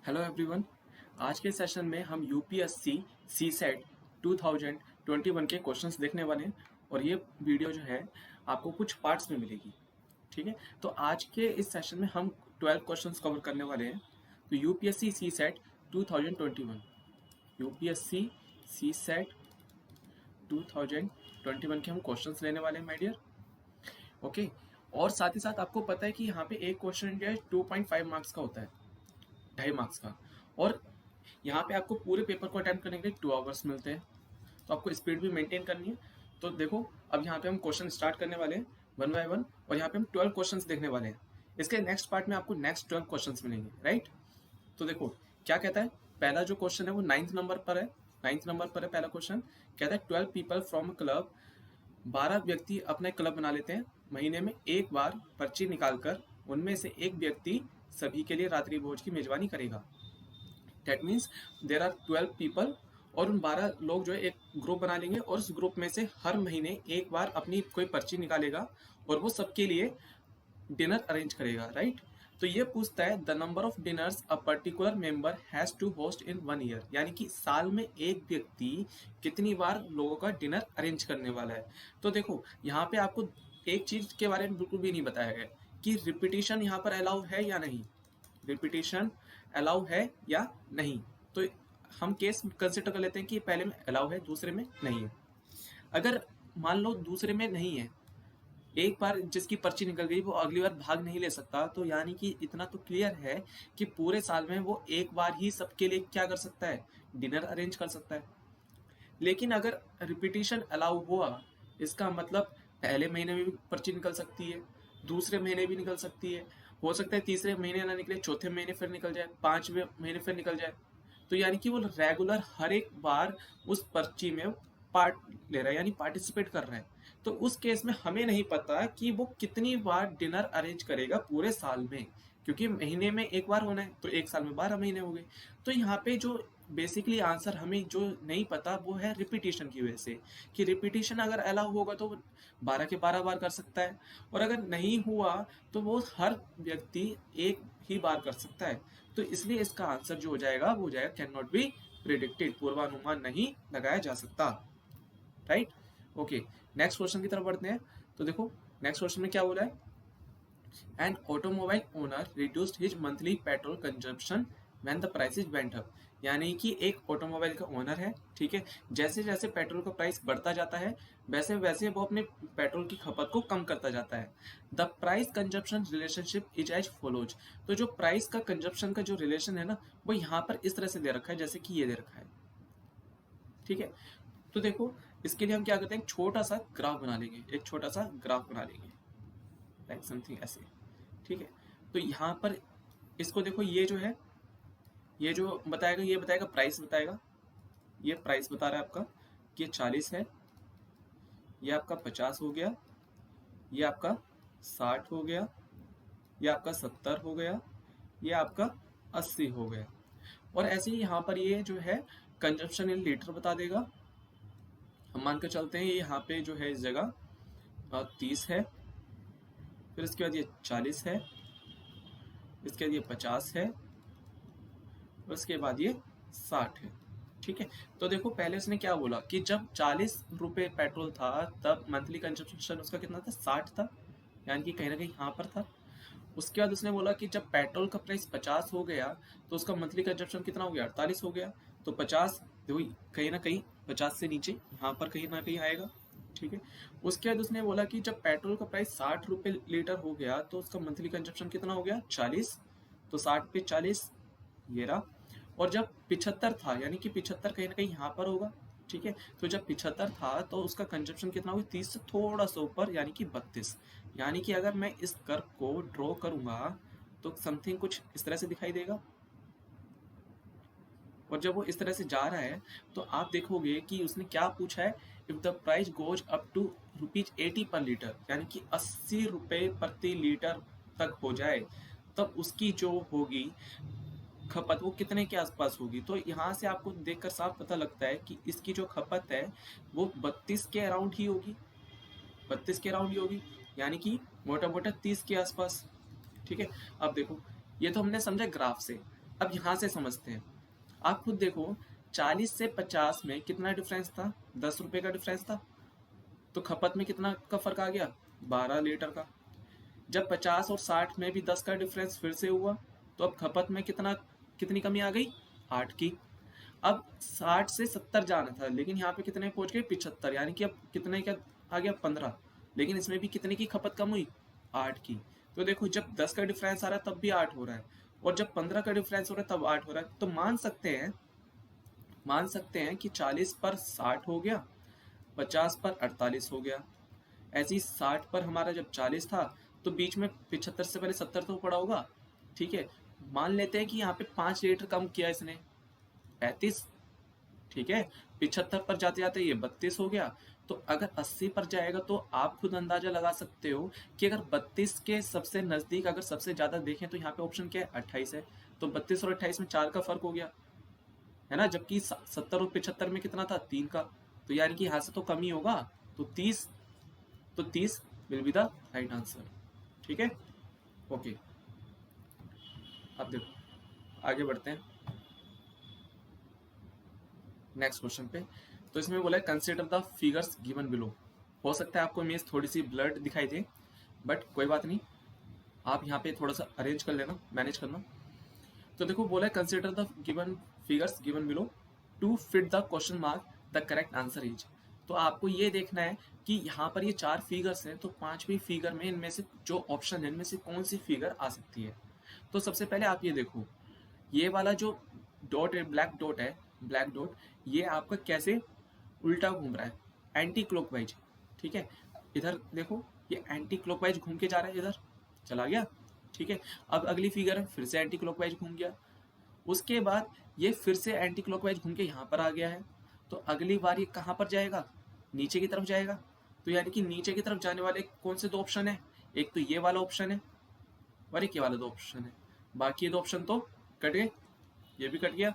Hello everyone. आज के session में हम यूपीएससी सीसेट 2021 के क्वेश्चंस देखने वाले हैं और ये वीडियो जो है आपको कुछ पार्ट्स में मिलेगी। ठीक है, तो आज के इस सेशन में हम 12 क्वेश्चंस कवर करने वाले हैं। तो यूपीएससी सीसेट 2021 यूपीएससी सीसेट 2021 के हम क्वेश्चंस लेने वाले हैं माय डियर। ओके, और साथ ही साथ आपको पता है कि यहाँ पे एक क्वेश्चन जो है 2.5 मार्क्स का होता है, 2.5 मार्क्स का, और यहाँ पे आपको पूरे पेपर को अटेम्प्ट करने के लिए 2 आवर्स मिलते हैं। तो आपको स्पीड भी मेंटेन करनी है। तो देखो, अब यहाँ पे हम क्वेश्चन स्टार्ट करने वाले हैं 1 बाय 1 और यहाँ पे हम 12 क्वेश्चंस देखने वाले हैं। इसके नेक्स्ट पार्ट में आपको नेक्स्ट 12 क्वेश्चंस मिलेंगे, राइट। तो देखो क्या कहता है, पहला जो क्वेश्चन है वो 9th नंबर पर है। 9th नंबर पर है पहला क्वेश्चन। कहता है 12 पीपल फ्रॉम क्लब, 12 व्यक्ति अपना क्लब बना लेते हैं, महीने में एक बार पर्ची निकालकर उनमें से एक व्यक्ति सभी के लिए रात्रि भोज की मेजबानी करेगा। That means there are 12 people और उन 12 लोग जो है एक ग्रुप बना लेंगे और उस ग्रुप में से हर महीने एक बार अपनी कोई पर्ची निकालेगा और वो सबके लिए डिनर अरेंज करेगा, राइट। तो ये पूछता है the number of diners a particular member has to host in 1 year, यानी कि साल में एक व्यक्ति कितनी बार लोगों का डिनर अरेंज करने वाला है। तो देखो यहाँ पे आपको एक चीज के बारे में बिल्कुल भी नहीं बताया गया कि रिपीटिशन यहाँ पर अलाउ है या नहीं, रिपीटिशन अलाउ है या नहीं। तो हम केस कंसिडर कर लेते हैं कि पहले में अलाउ है, दूसरे में नहीं है। अगर मान लो दूसरे में नहीं है, एक बार जिसकी पर्ची निकल गई वो अगली बार भाग नहीं ले सकता, तो यानी कि इतना तो क्लियर है कि पूरे साल में वो एक बार ही सबके लिए क्या कर सकता है, डिनर अरेंज कर सकता है। लेकिन अगर रिपीटिशन अलाउ हुआ, इसका मतलब पहले महीने में भी पर्ची निकल सकती है, दूसरे महीने भी निकल सकती है, हो सकता है तीसरे महीने ना निकले, चौथे महीने फिर निकल जाए, 5वें महीने फिर निकल जाए। तो यानी कि वो रेगुलर हर एक बार उस पर्ची में पार्ट ले रहा है, यानी पार्टिसिपेट कर रहा है। तो उस केस में हमें नहीं पता कि वो कितनी बार डिनर अरेंज करेगा पूरे साल में, क्योंकि महीने में एक बार होना है, तो एक साल में 12 महीने हो गए। तो यहाँ पे जो बेसिकली आंसर हमें जो नहीं पता वो है रिपीटिशन की वजह से, कि रिपीटिशन अगर अलाउ होगा तो 12 के 12 बार कर सकता है, और अगर नहीं हुआ तो वो हर व्यक्ति एक ही बार कर सकता है। तो इसलिए इसका आंसर जो हो जाएगा वो हो जाएगा कैन नॉट बी प्रिडिक्टेड, पूर्वानुमान नहीं लगाया जा सकता, राइट। ओके, नेक्स्ट क्वेश्चन की तरफ बढ़ते हैं। तो देखो नेक्स्ट क्वेश्चन में क्या बोला है, an automobile owner reduced his monthly petrol consumption when the prices went up, यानी कि एक ऑटोमोबाइल का ओनर है, ठीक है। जैसे जैसे पेट्रोल का प्राइस बढ़ता जाता है वैसे वैसे वो अपने पेट्रोल की खपत को कम करता जाता है। The price consumption relationship is as follows, तो जो प्राइस का कंजप्शन का जो रिलेशन है ना, वो यहाँ पर इस तरह से दे रखा है जैसे कि ये दे रखा है, ठीक है। तो देखो इसके लिए हम क्या करते हैं, एक छोटा सा ग्राफ बना लेंगे, एक छोटा सा ग्राफ बना लेंगे लाइक समथिंग ऐसे, ठीक है। तो यहाँ पर इसको देखो, ये जो है, ये जो बताएगा ये बताएगा प्राइस बताएगा, ये प्राइस बता रहा है आपका कि ये 40 है, ये आपका 50 हो गया, ये आपका 60 हो गया, ये आपका 70 हो गया, ये आपका 80 हो गया। और ऐसे ही यहाँ पर ये जो है कंजप्शन इन लीटर बता देगा। हम मान कर चलते हैं ये यहाँ पे जो है इस जगह 30 है, फिर इसके बाद ये 40 है, इसके बाद ये 50 है, और उसके बाद ये 60 है, ठीक है। तो देखो पहले उसने क्या बोला कि जब 40 रुपए पेट्रोल था तब मंथली कंजप्शन उसका कितना था, 60 था, यानी कि कहीं ना कहीं यहाँ पर था। उसके बाद उसने बोला कि जब पेट्रोल का प्राइस 50 हो गया तो उसका मंथली कंजप्शन कितना हो गया, 48 हो गया। तो 50 देखो कहीं ना कहीं 50 से नीचे यहाँ पर कहीं ना कहीं आएगा, ठीक है। उसके बाद उसने बोला कि जब पेट्रोल का प्राइस 60 रुपए लीटर हो गया तो उसका मंथली कंजप्शन कितना हो गया, 40। तो 60 पे 40 ये रहा। और जब 75 था, यानी कि 75 कहीं ना कहीं यहाँ पर होगा, ठीक है। तो जब 75 था तो उसका कंजप्शन कितना होगा, 30 से थोड़ा सा ऊपर, यानी कि 32। यानी कि अगर मैं इस कर्व को ड्रॉ करूंगा तो समथिंग कुछ इस तरह से दिखाई देगा। और जब वो इस तरह से जा रहा है तो आप देखोगे कि उसने क्या पूछा है, if the price goes up to ₹80 per litre, यानी कि 80 रुपए प्रति लीटर तक हो जाए तब उसकी जो होगी खपत वो कितने के आसपास होगी। तो यहाँ से आपको देखकर साफ पता लगता है कि इसकी जो खपत है वो 32 के अराउंड ही होगी, 32 के अराउंड ही होगी, यानी कि मोटा मोटा 30 के आसपास, ठीक है। अब देखो ये तो हमने समझा ग्राफ से। अब यहाँ से समझते हैं, आप खुद देखो 40 से 50 में कितना डिफरेंस था, 10 रुपए का डिफरेंस था, तो खपत में कितना का फर्क आ गया, 12 लीटर का। जब 50 और 60 में भी 10 का डिफरेंस फिर से हुआ, तो अब खपत में कितनी कमी आ गई, 8 की। अब 60 से 70 जाना था, लेकिन यहाँ पे कितने पहुंच गए, 75, यानी कि अब कितने का आ गया, 15, लेकिन इसमें भी कितने की खपत कम हुई, 8 की। तो देखो जब 10 का डिफरेंस आ रहा है तब भी 8 हो रहा है, और जब 15 का डिफरेंस हो रहा है तब 8 हो रहा है। तो मान सकते हैं कि 40 पर 60 हो गया, 50 पर 48 हो गया। ऐसे ही 60 पर हमारा जब 40 था, तो बीच में 75 से पहले 70 तो पड़ा होगा, ठीक है। मान लेते हैं कि यहाँ पे 5 लीटर कम किया इसने, 35, ठीक है। 75 पर जाते जाते ये 32 हो गया। तो अगर 80 पर जाएगा तो आप खुद अंदाजा लगा सकते हो कि अगर 32 के सबसे नजदीक अगर सबसे ज्यादा देखें तो यहाँ पे ऑप्शन क्या है, 28 है। तो 32 और 28 में 4 का फर्क हो गया, है ना, जबकि 70 और 75 में कितना था, 3 का। तो यानी कि यहाँ से तो कम ही होगा, तो 30 will be the right answer, ठीक है। ओके, अब देखो आगे बढ़ते हैं नेक्स्ट क्वेश्चन पे। तो इसमें बोला है consider the figures given below. हो सकता है आपको इमेज थोड़ी सी ब्लर्ड दिखाई दे, बट कोई बात नहीं, आप यहाँ पे थोड़ा सा अरेंज कर लेना, मैनेज करना। तो देखो बोला है consider the given figures given below to fit the question mark the correct answer is. तो आपको ये देखना है कि यहाँ पर ये 4 फिगर्स हैं, तो 5वीं फिगर में इनमें से जो ऑप्शन है इनमें से कौन सी फिगर आ सकती है। तो सबसे पहले आप ये देखो, ये वाला जो डॉट है, ब्लैक डॉट, ये आपका कैसे उल्टा घूम रहा है, एंटी क्लॉकवाइज, ठीक है। इधर देखो ये एंटी क्लॉकवाइज घूम के जा रहा है, इधर चला गया, ठीक है। अब अगली फिगर है, फिर से एंटी क्लॉकवाइज घूम गया, उसके बाद ये फिर से एंटी क्लॉकवाइज घूम के यहाँ पर आ गया है। तो अगली बार ये कहाँ पर जाएगा, नीचे की तरफ जाएगा। तो यानी कि नीचे की तरफ जाने वाले कौन से 2 ऑप्शन है, एक तो ये वाला ऑप्शन है और एक ये वाला 2 ऑप्शन है। बाकी ये 2 ऑप्शन तो कट गए, ये भी कट गया,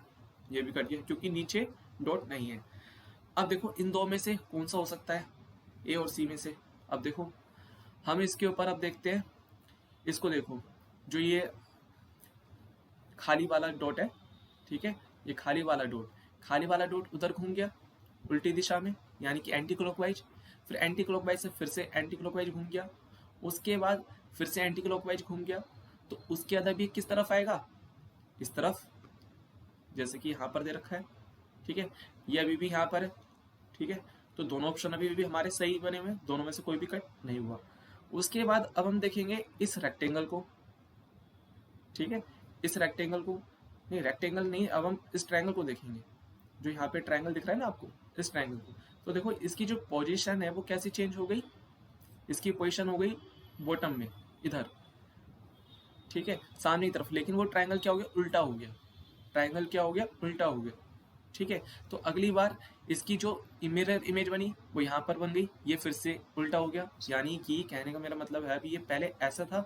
ये भी कट गया, क्योंकि नीचे डॉट नहीं है। अब देखो इन 2 में से कौन सा हो सकता है, ए और सी में से। अब देखो हम इसके ऊपर अब देखते हैं, इसको देखो, जो ये खाली वाला डॉट है, ठीक है, ये खाली वाला डॉट उधर घूम गया उल्टी दिशा में, यानी कि एंटी क्लॉकवाइज। फिर एंटी क्लॉकवाइज से फिर से एंटी क्लॉकवाइज घूम गया, उसके बाद फिर से एंटी क्लॉकवाइज घूम गया। तो उसके बाद अभी किस तरफ आएगा, इस तरफ, जैसे कि यहाँ पर दे रखा है, ठीक है। ये अभी भी यहाँ पर है, ठीक है। तो दोनों ऑप्शन अभी भी हमारे सही बने हुए, दोनों में से कोई भी कट नहीं हुआ। उसके बाद अब हम देखेंगे इस रेक्टेंगल को, ठीक है, इस रेक्टेंगल को, नहीं रेक्टेंगल नहीं, अब हम इस ट्रायंगल को देखेंगे, जो यहाँ पे ट्रायंगल दिख रहा है ना आपको, इस ट्रायंगल को। तो देखो इसकी जो पोजीशन है वो कैसी चेंज हो गई, इसकी पोजीशन हो गई बॉटम में, इधर, ठीक है, सामने की तरफ। लेकिन वो ट्रायंगल क्या हो गया, उल्टा हो गया, ट्रायंगल क्या हो गया, उल्टा हो गया, ठीक है। तो अगली बार इसकी जो मिरर इमेज बनी वो यहाँ पर बन गई, ये फिर से उल्टा हो गया। यानी कि कहने का मेरा मतलब है अभी ये पहले ऐसा था,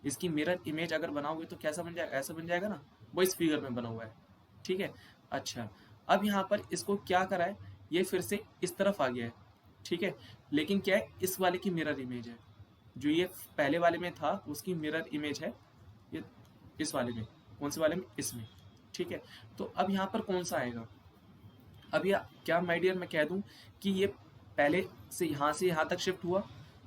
इसकी मिरर इमेज अगर बनाओगे तो कैसा बन जाएगा, ऐसा बन जाएगा ना, वो इस फिगर में बना हुआ है, ठीक है। अच्छा, अब यहाँ पर इसको क्या करा है, ये फिर से इस तरफ आ गया है, ठीक है। लेकिन क्या है, इस वाले की मिरर इमेज है, जो ये पहले वाले में था उसकी मिरर इमेज है ये इस वाले में, कौन से वाले में, इसमें, ठीक है। तो अब यहाँ पर कौन सा आएगा, अब या क्या माय डियर मैं कह दूं कि ये पहले से यहाँ तक शिफ्ट हुआ,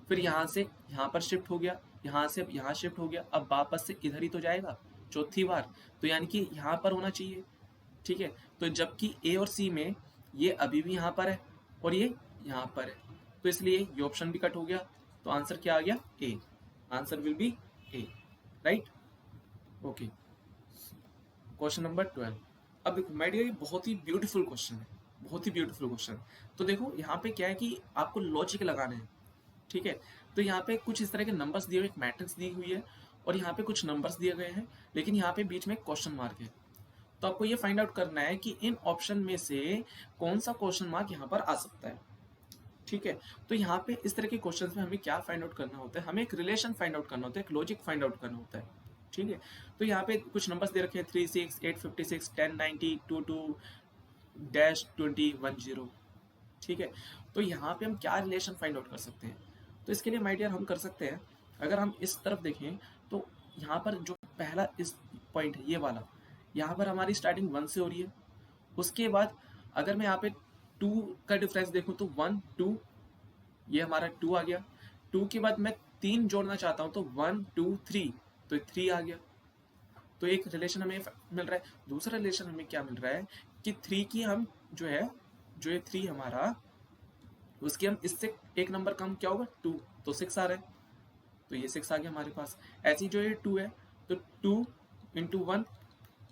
फिर यहाँ से यहाँ पर शिफ्ट हो गया, यहाँ से यहाँ शिफ्ट हो गया, अब वापस से इधर ही तो जाएगा चौथी बार। तो यानी कि यहाँ पर होना चाहिए, ठीक है। तो जबकि ए और सी में ये अभी भी यहाँ पर है और ये यहाँ पर है, तो इसलिए ये ऑप्शन भी कट हो गया। तो आंसर क्या आ गया, A, answer will be A, right. Okay, question number 12। अब देखो माय डियर, ये बहुत ही ब्यूटीफुल क्वेश्चन है, बहुत ही ब्यूटीफुल क्वेश्चन। तो देखो यहाँ पे क्या है कि आपको लॉजिक लगाना है, ठीक है। तो यहाँ पे कुछ इस तरह के नंबर्स दिए हुए, एक मैट्रिक्स दी हुई है और यहाँ पे कुछ नंबर्स दिए गए हैं, लेकिन यहाँ पे बीच में क्वेश्चन मार्क है। तो आपको ये फाइंड आउट करना है कि इन ऑप्शन में से कौन सा क्वेश्चन मार्क यहाँ पर आ सकता है, ठीक है। तो यहाँ पे इस तरह के क्वेश्चन में हमें क्या फाइंड आउट करना होता है, हमें एक रिलेशन फाइंड आउट करना होता है, एक लॉजिक फाइंड आउट करना होता है, ठीक है। तो यहाँ पे कुछ नंबर्स दे रखे हैं 36, 856, 1090, 22 डैश 2010, ठीक है। तो यहाँ पे हम क्या रिलेशन फाइंड आउट कर सकते हैं, तो इसके लिए माय डियर हम कर सकते हैं, अगर हम इस तरफ देखें तो यहाँ पर जो पहला इस पॉइंट है ये वाला, यहाँ पर हमारी स्टार्टिंग 1 से हो रही है। उसके बाद अगर मैं यहाँ पे 2 का डिफरेंस देखूँ तो 1 2, ये हमारा 2 आ गया। 2 के बाद मैं 3 जोड़ना चाहता हूँ तो 1 2 3, तो 3 आ गया। तो एक रिलेशन हमें मिल रहा है। दूसरा रिलेशन हमें क्या मिल रहा है कि 3 की हम जो है, जो ये 3 हमारा, उसकी हम इससे एक नंबर कम क्या होगा 2, तो 6 आ रहा है, तो ये 6 आ गया हमारे पास। ऐसी जो ये 2 है तो 2 इंटू 1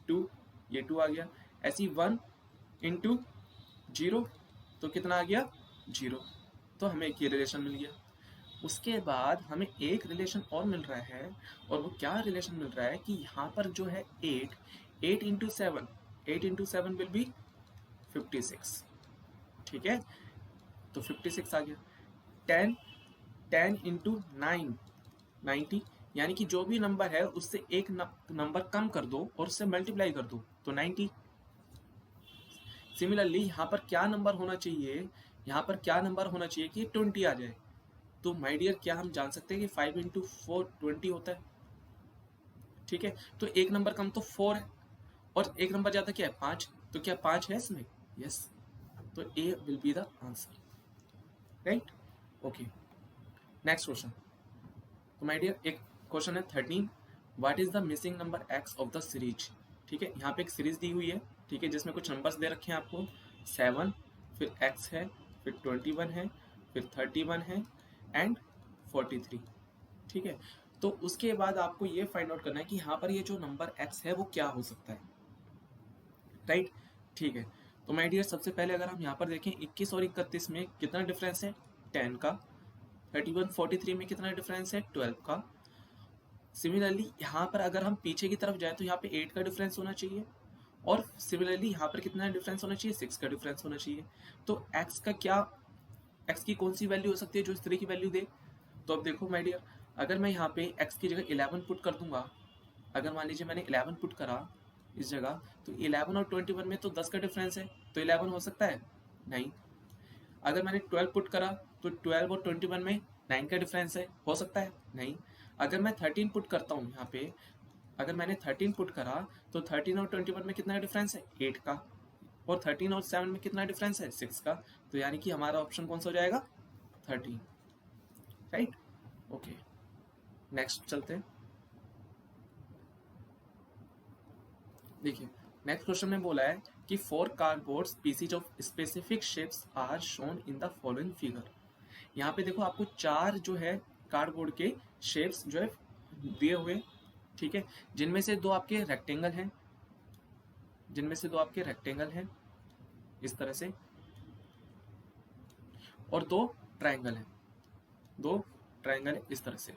2, ये 2 आ गया। ऐसी 1 इंटू 0, तो कितना आ गया 0, तो हमें एक ये रिलेशन मिल गया। उसके बाद हमें एक रिलेशन और मिल रहा है, और वो क्या रिलेशन मिल रहा है कि यहाँ पर जो है 8 इंटू 7, 8 इंटू 7 विल बी 56, ठीक है, तो 56 आ गया। 10 इंटू 9 90, यानी कि जो भी नंबर है उससे एक नंबर कम कर दो और उससे मल्टीप्लाई कर दो, तो 90। सिमिलरली यहाँ पर क्या नंबर होना चाहिए, यहाँ पर क्या नंबर होना चाहिए कि 20 आ जाए, तो माय डियर क्या हम जान सकते हैं कि 5 इंटू 4 20 होता है, ठीक है। तो एक नंबर कम तो 4 है, और एक नंबर ज़्यादा क्या है 5, तो क्या 5 है इसमें, यस, तो A will be the answer, right. Okay, next question. तो माय डियर एक क्वेश्चन है 13, what is the missing number X of the series, ठीक है। यहाँ पे एक सीरीज दी हुई है, ठीक है, जिसमें कुछ नंबर्स दे रखे हैं आपको, 7, फिर x है, फिर 21 है, फिर 31 है एंड 43, ठीक है। तो उसके बाद आपको ये फाइंड आउट करना है कि यहाँ पर ये जो नंबर x है वो क्या हो सकता है, राइट, ठीक है। तो माय डियर सबसे पहले अगर हम यहाँ पर देखें 21 और 31 में कितना डिफरेंस है 10 का, 31 43 में कितना डिफरेंस है 12 का। सिमिलरली यहाँ पर अगर हम पीछे की तरफ जाए तो यहाँ पे 8 का डिफरेंस होना चाहिए, और सिमिलरली यहाँ पर कितना डिफरेंस होना चाहिए 6 का डिफरेंस होना चाहिए। तो x का क्या, x की कौन सी वैल्यू हो सकती है जो इस तरह की वैल्यू दे। तो अब देखो माय डियर, अगर मैं यहाँ पे x की जगह 11 पुट कर दूंगा, अगर मान लीजिए मैंने 11 पुट करा इस जगह, तो 11 और 21 में तो 10 का डिफरेंस है, तो 11 हो सकता है नहीं। अगर मैंने 12 पुट करा तो 12 और 21 में 9 का डिफरेंस है, हो सकता है नहीं। अगर मैं 13 पुट करता हूँ यहाँ पे, अगर मैंने 13 पुट करा तो 13 और 21 में कितना डिफरेंस है 8 का, और 13 और 7 में कितना डिफरेंस है 6 का, तो यानी कि हमारा ऑप्शन कौन सा हो जाएगा 13, राइट। ओके, नेक्स्ट चलते हैं। देखिए नेक्स्ट क्वेश्चन में बोला है कि 4 cardboard pieces of specific shapes are shown in the following figure. यहाँ पे देखो आपको 4 जो है कार्डबोर्ड के शेप्स जो है दिए हुए, ठीक है, जिनमें से 2 आपके रेक्टेंगल हैं, जिनमें से 2 आपके रेक्टेंगल हैं इस तरह से, और 2 ट्रायंगल हैं, 2 ट्रायंगल इस तरह से।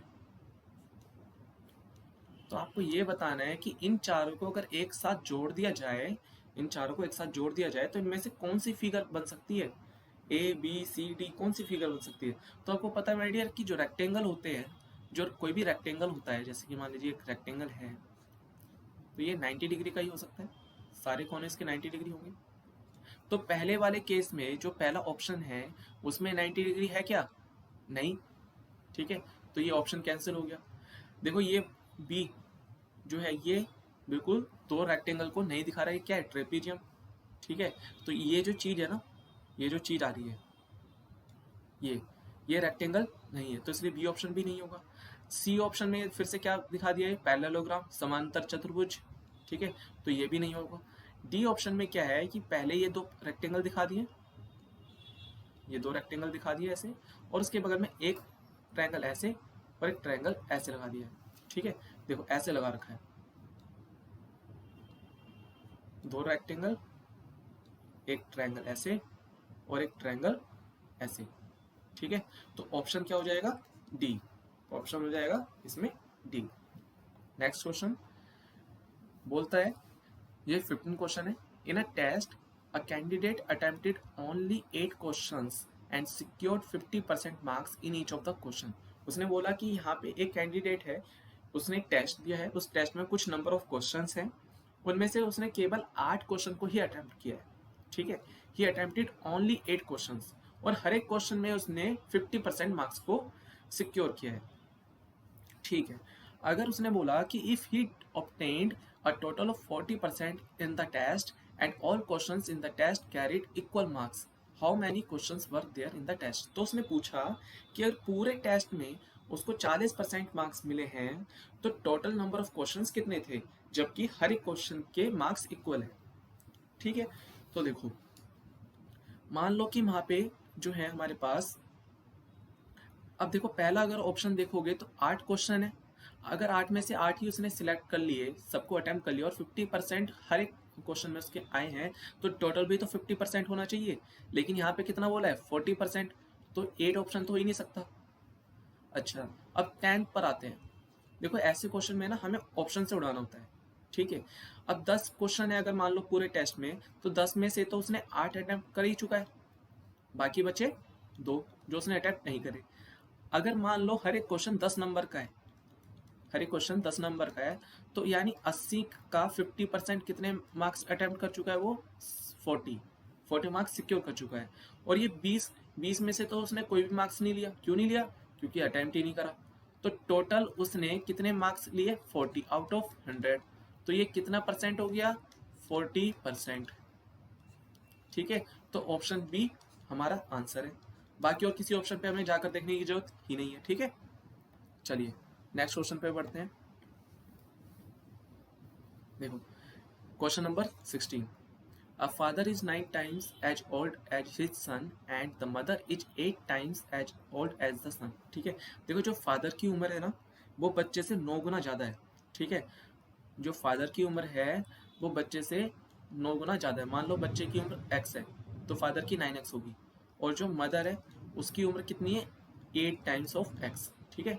तो आपको ये बताना है कि इन चारों को अगर एक साथ जोड़ दिया जाए, इन चारों को एक साथ जोड़ दिया जाए तो इनमें से कौन सी फिगर बन सकती है, ए बी सी डी, कौन सी फिगर बन सकती है। तो आपको पता है माय डियर कि जो रेक्टेंगल होते हैं, जो कोई भी रेक्टेंगल होता है, जैसे कि मान लीजिए एक रेक्टेंगल है तो ये 90 डिग्री का ही हो सकता है, सारे कोने इसके 90 डिग्री होंगे। तो पहले वाले केस में जो पहला ऑप्शन है उसमें 90 डिग्री है क्या, नहीं, ठीक है, तो ये ऑप्शन कैंसिल हो गया। देखो ये बी जो है ये बिल्कुल 2 रेक्टेंगल को नहीं दिखा रहा है, क्या है ट्रेपीजियम, ठीक है। तो ये जो चीज है ना, ये जो चीज आ रही है ये रेक्टेंगल नहीं है, तो इसलिए बी ऑप्शन भी नहीं होगा। सी ऑप्शन में फिर से क्या दिखा दिया है पैरेललोग्राम, समांतर चतुर्भुज, ठीक है, तो ये भी नहीं होगा। डी ऑप्शन में क्या है कि पहले ये 2 रेक्टेंगल दिखा दिए, ये 2 रेक्टेंगल दिखा दिए ऐसे, और उसके बगल में एक ट्रायंगल ऐसे और एक ट्रायंगल ऐसे लगा दिया है, ठीक है, देखो ऐसे लगा रखा है, 2 रेक्टेंगल, एक ट्रायंगल ऐसे और एक ट्रायंगल ऐसे, ठीक है। तो ऑप्शन क्या हो जाएगा डी, ऑप्शन हो जाएगा इसमें डी। नेक्स्ट क्वेश्चन बोलता है, ये 15 क्वेश्चन है, in a test a candidate attempted only 8 questions and secured 50% marks in each of the question. उसने बोला कि यहाँ पे एक कैंडिडेट है, उसने एक टेस्ट दिया है, उस टेस्ट में कुछ नंबर ऑफ क्वेश्चंस हैं, उनमें से उसने केवल 8 क्वेश्चन को ही अटेम्प्ट किया है, ठीक है, ही अटेम्प्टेड ओनली 8 क्वेश्चंस, और हर एक क्वेश्चन में उसने 50% मार्क्स को सिक्योर किया है, ठीक है। अगर उसने बोला कि if he obtained a total of 40% in the test and all questions in the test carried equal marks, how many questions were there in the test? तो उसने पूछा कि अगर पूरे टेस्ट में उसको 40% मार्क्स मिले हैं तो टोटल नंबर ऑफ क्वेश्चंस कितने थे, जबकि हर एक क्वेश्चन के मार्क्स इक्वल है। ठीक है, तो देखो मान लो कि वहां पे जो है हमारे पास, अब देखो पहला अगर ऑप्शन देखोगे तो 8 क्वेश्चन है, अगर 8 में से 8 ही उसने सिलेक्ट कर लिए, सबको अटेम्प्ट कर लिया और 50% हर एक क्वेश्चन में उसके आए हैं, तो टोटल भी तो 50% होना चाहिए। लेकिन यहाँ पे कितना बोला है 40%, तो 8 ऑप्शन तो हो ही नहीं सकता। अच्छा, अब 10 पर आते हैं। देखो ऐसे क्वेश्चन में ना हमें ऑप्शन से उड़ाना होता है। ठीक है, अब 10 क्वेश्चन है अगर मान लो पूरे टेस्ट में, तो 10 में से तो उसने 8 अटेम्प्ट कर ही चुका है, बाकी बचे 2 जो उसने अटेम्प्ट नहीं करे। अगर मान लो हर एक क्वेश्चन 10 नंबर का है, हर एक क्वेश्चन 10 नंबर का है, तो यानी 80 का 50% कितने मार्क्स अटेम्प्ट कर चुका है वो 40 मार्क्स सिक्योर कर चुका है। और ये 20 में से तो उसने कोई भी मार्क्स नहीं लिया। क्यों नहीं लिया? क्योंकि अटेम्प्ट ही नहीं करा। तो टोटल उसने कितने मार्क्स लिए 40 आउट ऑफ 100। तो ये कितना परसेंट हो गया 40%। ठीक है, तो ऑप्शन बी हमारा आंसर है। बाकी और किसी ऑप्शन पे हमें जाकर देखने की जरूरत ही नहीं है। ठीक है, चलिए नेक्स्ट क्वेश्चन पे बढ़ते हैं। देखो question number 16, a father is 9 times as old as his son and the mother is 8 times as old as the son. ठीक है, देखो जो फादर की उम्र है ना वो बच्चे से 9 गुना ज़्यादा है। ठीक है, जो फादर की उम्र है वो बच्चे से 9 गुना ज़्यादा है। मान लो बच्चे की उम्र x है तो फादर की 9x होगी, और जो मदर है उसकी उम्र कितनी है 8 टाइम्स ऑफ x। ठीक है,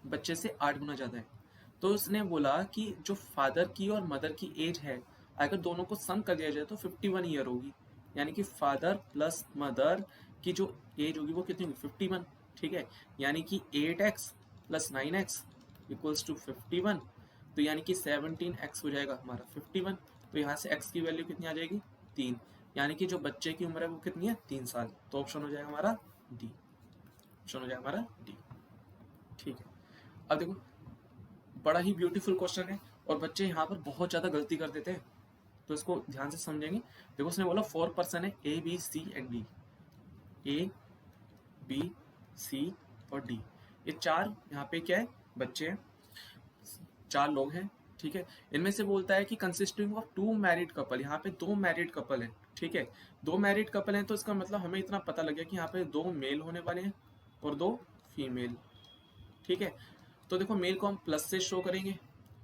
बच्चे से 8 गुना ज़्यादा है। तो उसने बोला कि जो फादर की और मदर की एज है अगर दोनों को सम कर दिया जाए तो 51 ईयर होगी, यानी कि फादर प्लस मदर की जो एज होगी वो कितनी होगी 51। ठीक है, यानी कि 8x plus 9x equals to 51, तो यानी कि 17x हो जाएगा हमारा 51। तो यहाँ से x की वैल्यू कितनी आ जाएगी 3, यानी कि जो बच्चे की उम्र है वो कितनी है 3 साल। तो ऑप्शन हो जाएगा हमारा डी, ऑप्शन हो जाएगा हमारा डी। ठीक है, अब देखो बड़ा ही ब्यूटीफुल क्वेश्चन है और बच्चे यहाँ पर बहुत ज़्यादा गलती कर देते हैं, तो इसको ध्यान से समझेंगे। देखो उसने बोला 4 पर्सन है A B C and D, A B C और डी, ये 4 यहाँ पे क्या है बच्चे हैं, 4 लोग हैं। ठीक है, इनमें से बोलता है कि कंसिस्टिंग ऑफ 2 मैरिड कपल, यहाँ पे 2 मैरिड कपल हैं। ठीक है, 2 मैरिड कपल हैं तो इसका मतलब हमें इतना पता लग गया कि यहाँ पे 2 मेल होने वाले हैं और 2 फीमेल। ठीक है, तो देखो मेल को हम प्लस से शो करेंगे,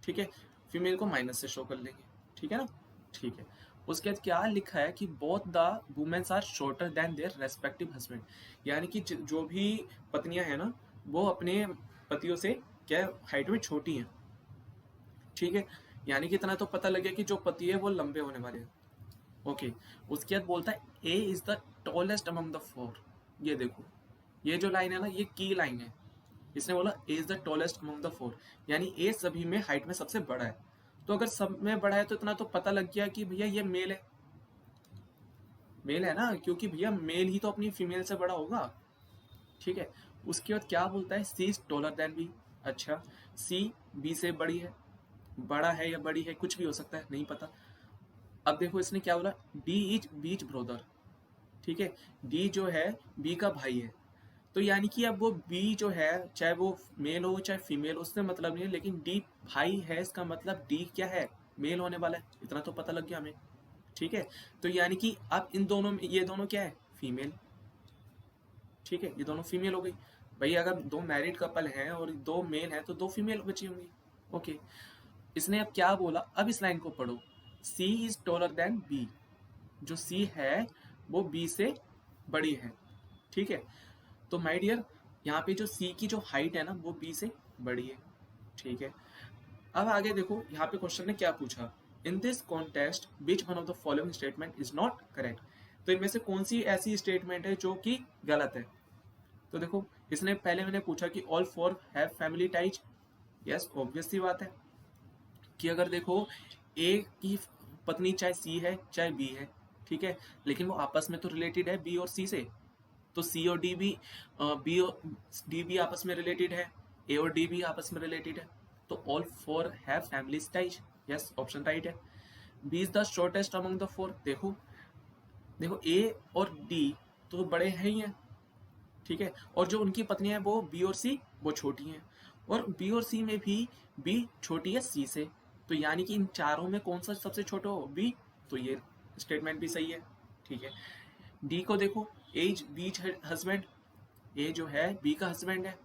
ठीक है, फीमेल को माइनस से शो कर लेंगे। ठीक है ना, ठीक है। उसके बाद क्या लिखा है कि both the womens are shorter than their respective husband, यानी कि जो भी पत्नियां हैं ना वो अपने पतियों से क्या हाइट में छोटी हैं। ठीक है, यानी कि इतना तो पता लग गया कि जो पति है वो लंबे होने वाले हैं। ओके, उसके बाद बोलता है A is the tallest among the 4। ये देखो ये जो लाइन है ना ये की लाइन है, इसने बोला A is the tallest among the 4, यानी ए सभी में हाइट में सबसे बड़ा है। तो अगर सब में बड़ा है तो इतना तो पता लग गया कि भैया ये मेल है, मेल है ना, क्योंकि भैया मेल ही तो अपनी फीमेल से बड़ा होगा। ठीक है, उसके बाद क्या बोलता है सी इज टॉलर देन बी। अच्छा, सी बी से बड़ी है, बड़ा है या बड़ी है कुछ भी हो सकता है, नहीं पता। अब देखो इसने क्या बोला डी इज बीच ब्रोदर। ठीक है, डी जो है बी का भाई है, तो यानी कि अब वो बी जो है चाहे वो मेल हो चाहे फीमेल उससे मतलब नहीं है, लेकिन डी भाई है इसका मतलब डी क्या है मेल होने वाला है, इतना तो पता लग गया हमें। ठीक है, तो यानी कि अब इन दोनों में ये दोनों क्या है फीमेल। ठीक है, ये दोनों फीमेल हो गई। भाई अगर 2 मैरिड कपल हैं और 2 मेल हैं तो 2 फीमेल बची होंगी। ओके, इसने अब क्या बोला, अब इस लाइन को पढ़ो, सी इज टॉलर देन बी, जो सी है वो बी से बड़ी है। ठीक है, तो माय डियर यहाँ पे जो सी की जो हाइट है ना वो बी से बड़ी है। ठीक है, अब आगे देखो यहाँ पे क्वेश्चन ने क्या पूछा, in this contest which one of the following statement is not correct. तो इनमें से कौन सी ऐसी स्टेटमेंट है जो कि गलत है। तो देखो इसने पहले मैंने पूछा कि all 4 have family ties. Yes, obvious सी बात है कि अगर देखो ए की पत्नी चाहे सी है चाहे बी है, ठीक है, लेकिन वो आपस में तो रिलेटेड है बी और सी से, तो सी और डी भी बी और डी भी आपस में रिलेटेड है, ए और डी भी आपस में रिलेटेड है। तो all four have families ties, yes option right है। B is the shortest among the four, देखो देखो ए और डी तो बड़े हैं ही हैं, ठीक है, और जो उनकी पत्नियां हैं वो बी और सी वो छोटी हैं, और बी और सी में भी बी छोटी है सी से, तो यानी कि इन चारों में कौन सा सबसे छोटा हो, बी, तो ये स्टेटमेंट भी सही है, ठीक है। डी को देखो, एज बीच हस्बैंड, ए जो है बी का हस्बैंड है,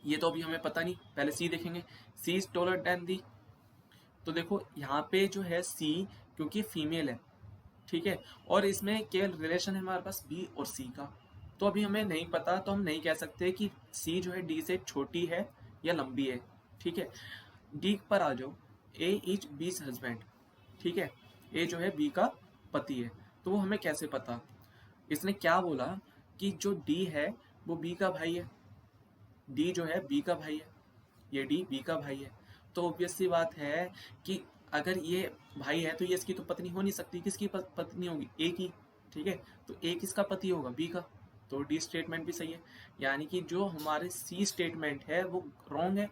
ये तो अभी हमें पता नहीं, पहले सी देखेंगे। सी इज टॉलर देन दी, तो देखो यहाँ पे जो है सी क्योंकि फीमेल है, ठीक है, और इसमें केवल रिलेशन है हमारे पास बी और सी का, तो अभी हमें नहीं पता, तो हम नहीं कह सकते कि सी जो है डी से छोटी है या लंबी है, ठीक है। डी पर आ जाओ, ए इज बीज हस्बैंड, ठीक है, ए जो है बी का पति है, तो वो हमें कैसे पता, इसने क्या बोला कि जो डी है वो बी का भाई है, डी जो है बी का भाई है, ये डी बी का भाई है, तो ऑब्वियस सी बात है कि अगर ये भाई है तो ये इसकी तो पत्नी हो नहीं सकती, किसकी पत्नी होगी, ए की, ठीक है, तो ए किसका पति होगा, बी का, तो डी स्टेटमेंट भी सही है, यानी कि जो हमारे सी स्टेटमेंट है वो रॉन्ग है,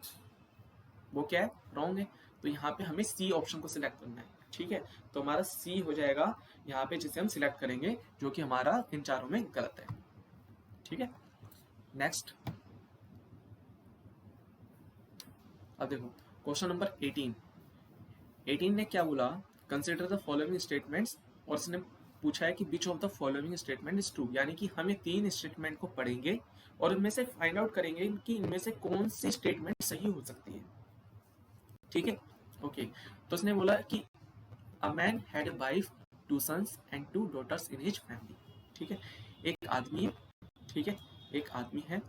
वो क्या है, रॉन्ग है, तो यहाँ पे हमें सी ऑप्शन को सिलेक्ट करना है, ठीक है, तो हमारा सी हो जाएगा यहाँ पे जिसे हम सिलेक्ट करेंगे, जो कि हमारा इन चारों में गलत है, ठीक है। नेक्स्ट, अब देखो क्वेश्चन नंबर 18 ने क्या बोला, कंसिडर द फॉलोइंग स्टेटमेंट्स, और इसने पूछा है कि which of the following statement is true, यानी कि हमें 3 स्टेटमेंट को पढ़ेंगे और इनमें से फाइंड आउट करेंगे कि इनमें से कौन सी स्टेटमेंट सही हो सकती है, ठीक है, ओके। तो उसने बोला कि a man had a wife, 2 sons and 2 daughters in his family, ठीक है, एक आदमी है, ठीक है, एक आदमी है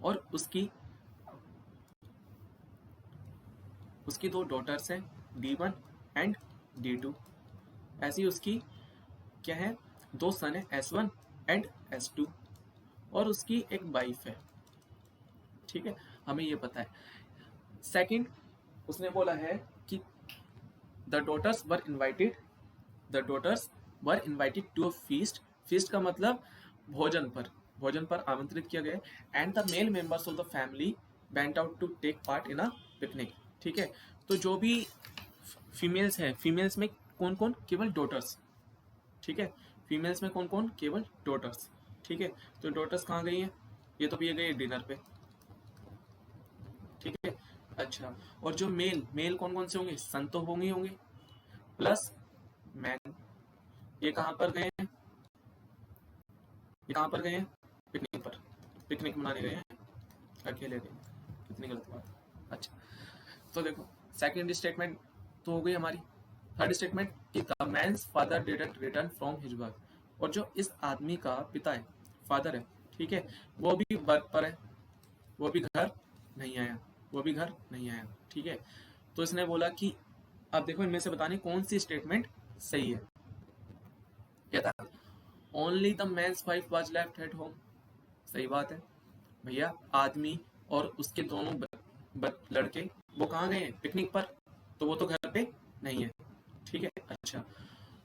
और उसकी 2 डॉटर्स हैं, D1 एंड D2, ऐसी उसकी क्या है, 2 सन है, S1 एंड S2, और उसकी एक वाइफ है, ठीक है, हमें ये पता है। सेकंड, उसने बोला है कि the daughters were invited to a feast, feast का मतलब भोजन पर आमंत्रित किया गया, and the male members of the family went out to take part in a picnic, ठीक है, तो जो भी फीमेल्स हैं, फीमेल्स में कौन कौन, केवल डॉटर्स, ठीक है, फीमेल्स में कौन कौन, केवल डॉटर्स, ठीक है, तो डॉटर्स कहाँ गई हैं, ये तो ये गई डिनर पे, ठीक है, अच्छा, और जो मेल कौन कौन से होंगे, सन तो होंगे प्लस मैन, ये कहाँ पर गए हैं, ये कहाँ पर गए हैं, पिकनिक मनाने गए हैं, अकेले गए, कितनी गलत बात, अच्छा, तो देखो सेकंड स्टेटमेंट तो हो गई हमारी। थर्ड स्टेटमेंट कि the man's father didn't return from his work, और जो इस आदमी का पिता है, फादर है, ठीक है, वो भी वर्क पर है, वो भी घर नहीं आया, ठीक है, तो इसने बोला कि अब देखो इनमें से बताने कौन सी स्टेटमेंट सही है, क्या था, only the man's wife was left at home, सही बात है भैया, आदमी और उसके दोनों लड़के वो कहाँ गए हैं, पिकनिक पर, तो वो तो घर पे नहीं है, ठीक है, अच्छा,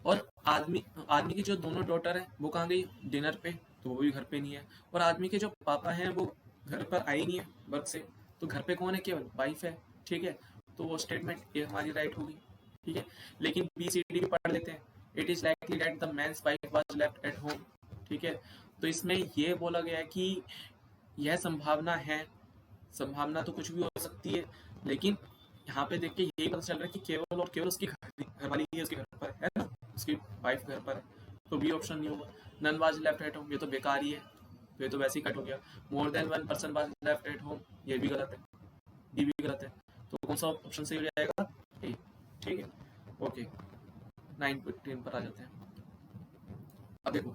और आदमी की जो दोनों डॉटर है वो कहाँ गई, डिनर पे, तो वो भी घर पे नहीं है, और आदमी के जो पापा हैं वो घर पर आए नहीं है वर्क से, तो घर पे कौन है, केवल वाइफ है, ठीक है, तो वो स्टेटमेंट ये हमारी राइट होगी, ठीक है, लेकिन BCD भी पढ़ लेते हैं, it is likely that the man's wife was left at home, ठीक है, तो इसमें ये बोला गया है कि यह संभावना तो कुछ भी हो सकती है, लेकिन यहाँ पे देख के यही पता चल रहा है कि केवल और केवल उसकी घरवाली ही उसके घर पर है ना, उसकी वाइफ घर पर है, तो बी ऑप्शन नहीं होगा। None was left at home, ये तो बेकार ही है, तो ये तो वैसे ही कट हो गया। More than one person was left at home, ये भी गलत है, डी भी गलत है, तो कौन सा ऑप्शन सही हो जाएगा, ए, ठीक है, ओके। 9 पर आ जाते हैं। अब देखो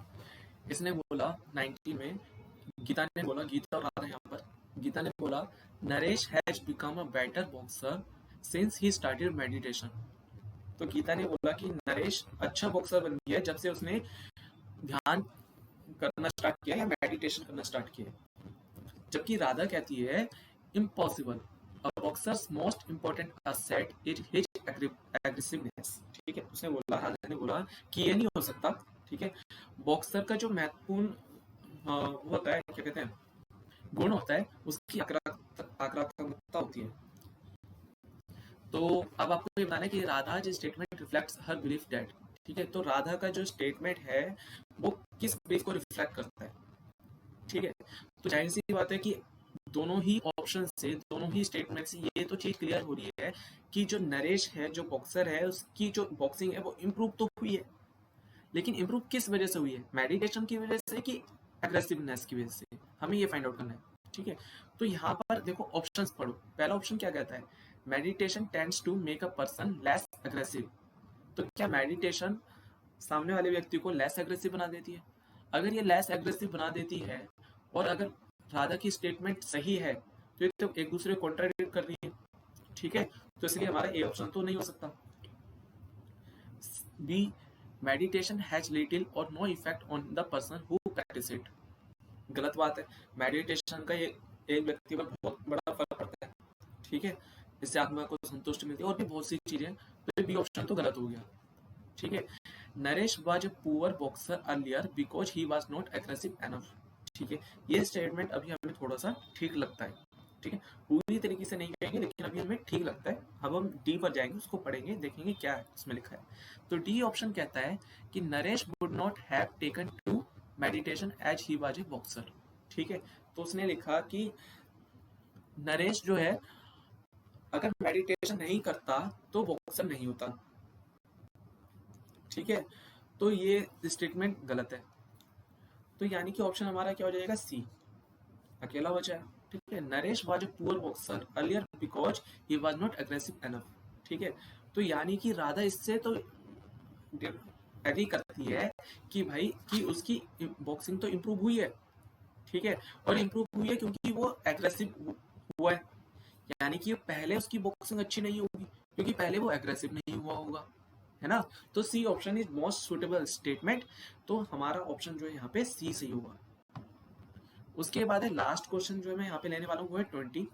इसने बोला 90 में, गीता ने बोला, गीता और राधा यहाँ पर, गीता ने बोला Naresh has become a better boxer since he started meditation, तो गीता ने बोला कि नरेश अच्छा बॉक्सर बन गया जब से उसने ध्यान करना स्टार्ट किया या मेडिटेशन करना स्टार्ट किया, जबकि राधा कहती है impossible, a boxers most important asset is his aggressiveness, ठीक है, उसने बोला, राधा ने बोला कि ये नहीं हो सकता, ठीक है, बॉक्सर का जो महत्वपूर्ण होता है, क्या कहते हैं, गुण होता है उसकी आक्रामकता होती है। तो अब आपको ये बताना है कि राधा जो statement reflects her belief that, ठीक है, तो राधा का जो स्टेटमेंट है वो किस बिलीफ को रिफ्लेक्ट करता है, ठीक है। तो जाहिर सी बात है कि दोनों ही ऑप्शन से, दोनों ही स्टेटमेंट से ये तो चीज क्लियर हो रही है कि जो नरेश है, जो बॉक्सर है, उसकी जो बॉक्सिंग है वो इम्प्रूव तो हुई है, लेकिन इम्प्रूव किस वजह से हुई है, मेडिटेशन की वजह से कि एग्रेसिवनेस की वजह से, हमें ये फाइंड आउट करना है, ठीक है। तो यहाँ पर देखो ऑप्शंस पढ़ो, पहला ऑप्शन क्या कहता है, meditation tends to make a person less aggressive. तो क्या मेडिटेशन सामने वाले व्यक्ति को लेस एग्रेसिव बना देती है? अगर ये लेस एग्रेसिव बना देती है और अगर राधा की स्टेटमेंट सही है तो ये तो एक दूसरे को कॉन्ट्राडिक्ट कर रही है, ठीक है। तो इसलिए हमारा ए ऑप्शन तो नहीं हो सकता। B, meditation has little or no effect on the person who practise it. गलत बात है, मेडिटेशन का ये एक व्यक्ति पर बहुत बड़ा फर्क पड़ता है, ठीक है, इससे आत्मा को संतुष्टि मिलती है और भी बहुत सी चीजें, तो बी ऑप्शन तो गलत हो गया, ठीक है। Naresh was a poor boxer earlier because he was not aggressive enough, ठीक है। ये स्टेटमेंट अभी हमें थोड़ा सा ठीक लगता है, ठीक है, पूरी तरीके से नहीं कहेंगे लेकिन अभी हमें ठीक लगता है। अब हम डी पर जाएंगे, उसको पढ़ेंगे, देखेंगे क्या है उसमें लिखा है। तो डी ऑप्शन कहता है कि Naresh would not have taken to meditation as he was a boxer, ठीक है। तो उसने लिखा कि नरेश जो है अगर मेडिटेशन नहीं करता तो बॉक्सर नहीं होता, ठीक है। तो ये स्टेटमेंट गलत है, तो यानी कि ऑप्शन हमारा क्या हो जाएगा, सी अकेला बचा है, ठीक है। Naresh was a poor boxer earlier because he was not aggressive enough, ठीक है। तो यानी कि राधा इससे तो एग्री करती है कि भाई कि उसकी बॉक्सिंग तो इम्प्रूव हुई है, ठीक है, और इम्प्रूव हुई है क्योंकि वो एग्रेसिव हुआ है, यानी कि पहले उसकी बॉक्सिंग अच्छी नहीं होगी क्योंकि पहले वो एग्रेसिव नहीं हुआ होगा, है ना। तो C option is most suitable statement, तो हमारा ऑप्शन जो है यहाँ पे सी सही होगा। उसके बाद है लास्ट क्वेश्चन जो है मैं यहाँ पे लेने वाला हूँ वो है 20,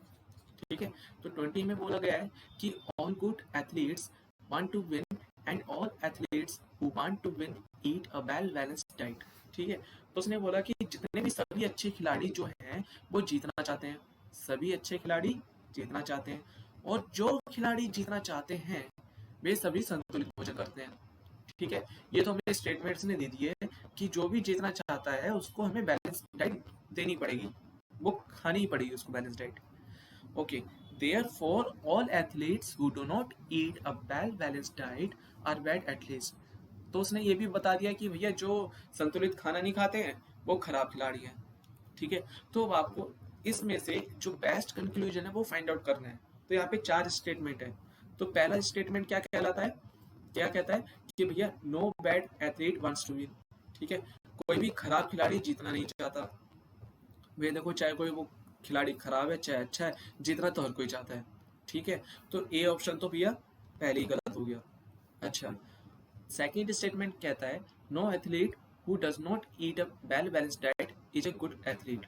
ठीक है। तो 20 में बोला गया है कि all good athletes want to win and all athletes who want to win eat a well balanced diet, ठीक है। तो उसने बोला कि जितने भी सभी अच्छे खिलाड़ी जो हैं वो जीतना चाहते हैं, सभी अच्छे खिलाड़ी जीतना चाहते हैं, और जो खिलाड़ी जीतना चाहते हैं वे सभी संतुलित भोजन करते हैं, ठीक है। ये तो हमें स्टेटमेंट्स ने दे दी है कि जो भी जीतना चाहता है उसको हमें बैलेंस डाइट देनी पड़ेगी, वो खानी ही पड़ेगी उसको balance diet, okay. Therefore, all athletes who do not eat a well-balanced diet are bad athletes. तो उसने ये भी बता दिया कि भैया जो संतुलित खाना नहीं खाते हैं वो खराब खिलाड़ी हैं, ठीक है। तो अब आपको इसमें से जो बेस्ट कंक्लूजन है वो फाइंड आउट करना है। तो यहाँ पे 4 स्टेटमेंट है। तो पहला स्टेटमेंट क्या कहलाता है, क्या कहता है कि भैया no bad athlete wants to win, ठीक है, कोई भी खराब खिलाड़ी जीतना नहीं चाहता। वे देखो चाहे कोई वो खिलाड़ी खराब है चाहे अच्छा है, जीतना तो हर कोई चाहता है, ठीक है। तो ए ऑप्शन तो भैया पहले ही गलत हो गया। अच्छा, सेकंड स्टेटमेंट कहता है no athlete who does not eat a well balanced diet is a good athlete,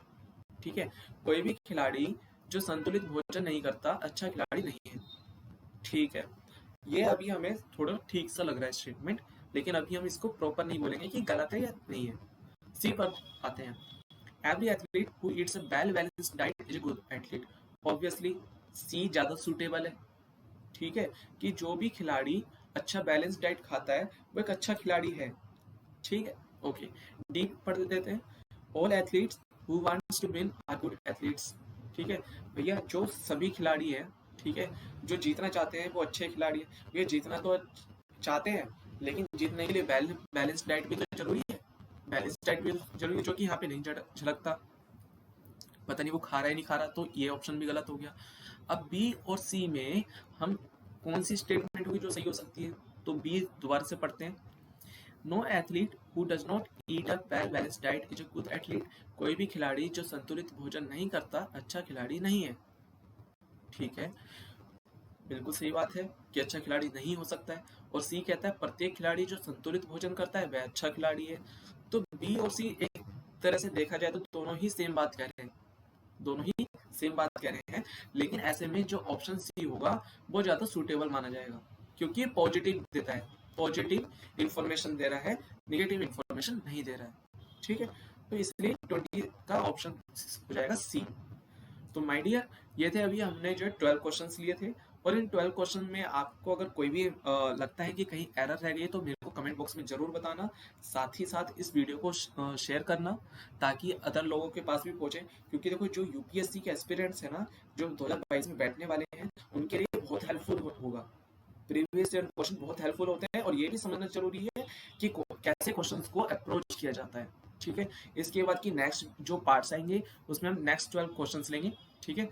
ठीक है, कोई भी खिलाड़ी जो संतुलित भोजन नहीं करता अच्छा खिलाड़ी नहीं है, ठीक है। ये अभी हमें थोड़ा ठीक सा लग रहा है स्टेटमेंट, लेकिन अभी हम इसको प्रॉपर नहीं बोलेंगे कि गलत है या नहीं है। सी पर आते हैं, every athlete who eats a well balanced diet is a good athlete. Obviously सी ज्यादा सुटेबल है, ठीक है, कि जो भी खिलाड़ी अच्छा बैलेंस डाइट खाता है वो एक अच्छा खिलाड़ी है, ठीक है, ओके। डी पढ़ देते हैं, all athletes who wants to win are good athletes, ठीक है, भैया जो सभी खिलाड़ी हैं, ठीक है, जो जीतना चाहते हैं वो अच्छे खिलाड़ी हैं। भैया जीतना तो चाहते हैं लेकिन जीतने के लिए बैलेंस डाइट भी तो जरूरी है, बैलेंस डाइट भी जरूरी है, जो कि यहाँ पे नहीं झलकता, पता नहीं वो खा रहा है नहीं खा रहा, तो ये ऑप्शन भी गलत हो गया। अब बी और सी में हम कौन सी स्टेटमेंट होगी जो सही हो सकती है, तो बी दोबारा से पढ़ते हैं, no athlete who does not eat a well balanced diet is a good athlete, कोई भी खिलाड़ी जो संतुलित भोजन नहीं करता अच्छा खिलाड़ी नहीं है, ठीक है, बिल्कुल सही बात है कि अच्छा खिलाड़ी नहीं हो सकता है। और सी कहता है प्रत्येक खिलाड़ी जो संतुलित भोजन करता है वह अच्छा खिलाड़ी है। तो बी और सी एक तरह से देखा जाए तो दोनों ही सेम बात कह रहे हैं, दोनों ही सेम बात कह रहे हैं, लेकिन ऐसे में जो ऑप्शन सी होगा वो ज्यादा सूटेबल माना जाएगा क्योंकि ये पॉजिटिव देता है, पॉजिटिव इंफॉर्मेशन दे रहा है, नेगेटिव इंफॉर्मेशन नहीं दे रहा है, ठीक है। तो इसलिए 20 का ऑप्शन हो जाएगा सी। तो माय डियर ये थे अभी हमने जो है 12 क्वेश्चंस लिए थे, और इन 12 क्वेश्चन में आपको अगर कोई भी लगता है कि कहीं एरर रह गई तो मेरे को कमेंट बॉक्स में जरूर बताना। साथ ही साथ इस वीडियो को शेयर करना ताकि अदर लोगों के पास भी पहुंचे, क्योंकि देखो जो यूपीएससी के एस्पिरेंट्स है ना, जो 2022 में बैठने वाले हैं, उनके लिए बहुत हेल्पफुल होगा। प्रीवियस ईयर क्वेश्चन बहुत हेल्पफुल होते हैं, और ये भी समझना जरूरी है कि कैसे क्वेश्चंस को अप्रोच किया जाता है। ठीक है, इसके बाद की नेक्स्ट जो पार्ट्स आएंगे उसमें हम नेक्स्ट 12 क्वेश्चंस लेंगे। ठीक है,